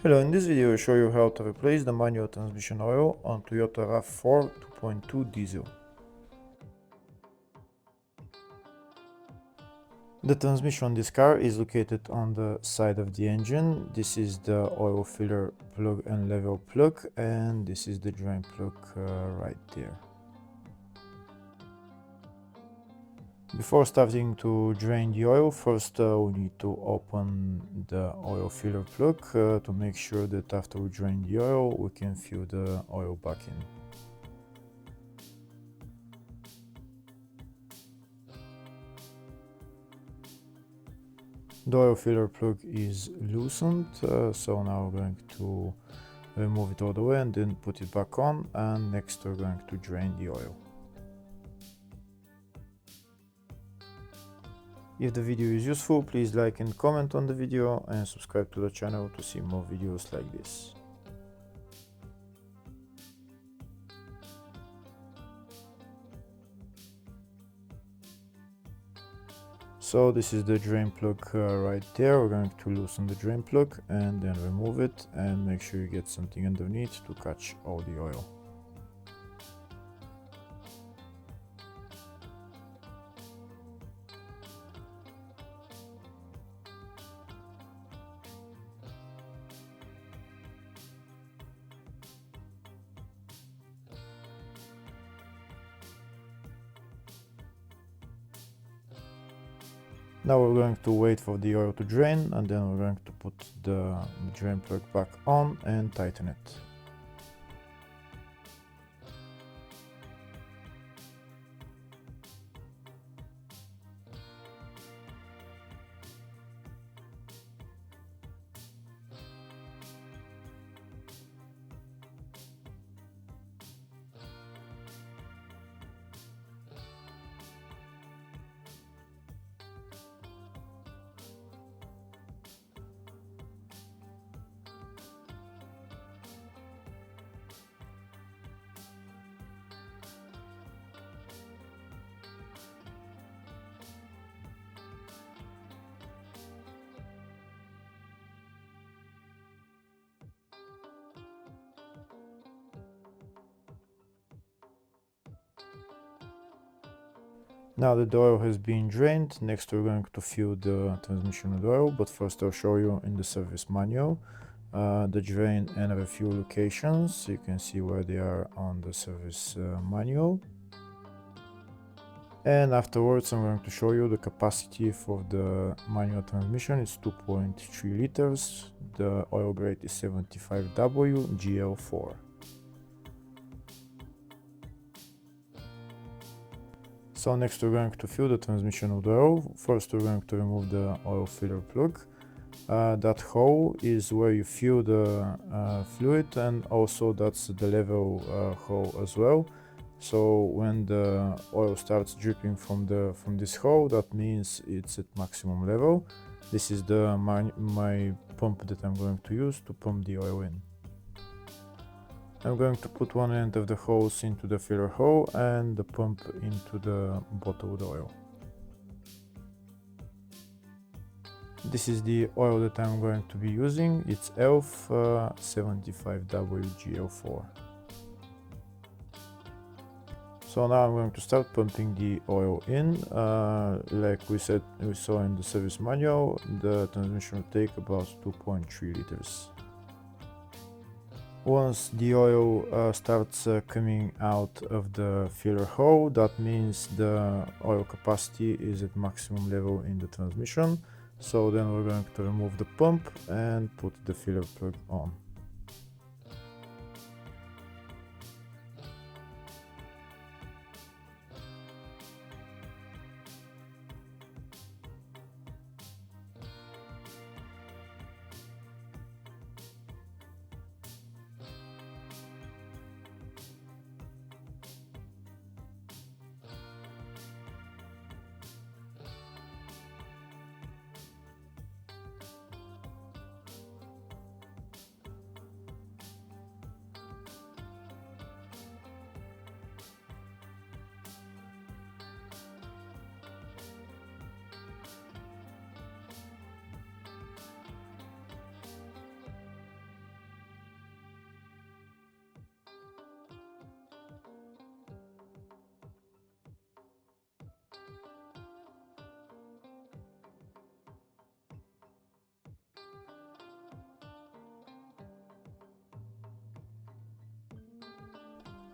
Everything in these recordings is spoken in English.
Hello, in this video I show you how to replace the manual transmission oil on Toyota RAV4 2.2 diesel. The transmission on this car is located on the side of the engine. This is the oil filler plug and level plug, and this is the drain plug right there. Before starting to drain the oil, first we need to open the oil filler plug to make sure that after we drain the oil we can fill the oil back in. The oil filler plug is loosened, so now we're going to remove it all the way and then put it back on, and next we're going to drain the oil. If the video is useful, please like and comment on the video and subscribe to the channel to see more videos like this. So this is the drain plug right there. We're going to loosen the drain plug and then remove it, and make sure you get something underneath to catch all the oil. Now we're going to wait for the oil to drain, and then we're going to put the drain plug back on and tighten it. Now that the oil has been drained, next we're going to fill the transmission with oil, but first I'll show you in the service manual the drain and refuel locations. You can see where they are on the service manual. And afterwards I'm going to show you the capacity for the manual transmission. It's 2.3 liters. The oil grade is 75W GL4. So next we're going to fill the transmission with oil. First we're going to remove the oil filler plug. That hole is where you fill the fluid, and also that's the level hole as well. So when the oil starts dripping from this hole, that means it's at maximum level. This is my pump that I'm going to use to pump the oil in. I'm going to put one end of the hose into the filler hole and the pump into the bottled oil. This is the oil that I'm going to be using. It's ELF 75WGL4. So now I'm going to start pumping the oil in. Like we saw in the service manual, the transmission will take about 2.3 liters. Once the oil starts coming out of the filler hole, that means the oil capacity is at maximum level in the transmission. So then we're going to remove the pump and put the filler plug on.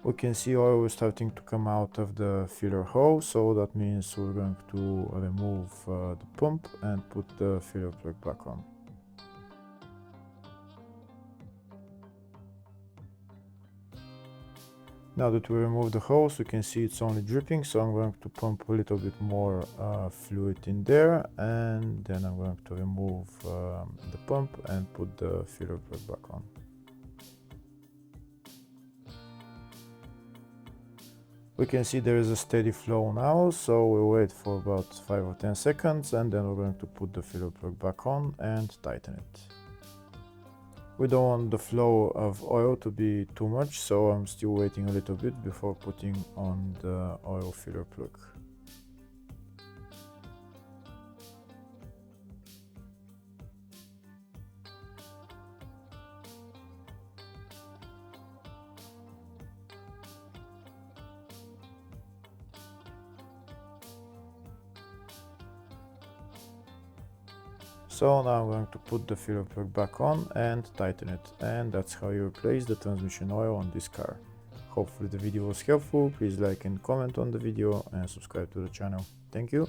We can see oil is starting to come out of the filler hole, so that means we're going to remove the pump and put the filler plug back on. Now that we remove the hose, we can see it's only dripping, so I'm going to pump a little bit more fluid in there, and then I'm going to remove the pump and put the filler plug back on. We can see there is a steady flow now, so we'll wait for about 5 or 10 seconds, and then we're going to put the filler plug back on and tighten it. We don't want the flow of oil to be too much, so I'm still waiting a little bit before putting on the oil filler plug. So now I'm going to put the filler plug back on and tighten it, and that's how you replace the transmission oil on this car. Hopefully the video was helpful. Please like and comment on the video and subscribe to the channel. Thank you.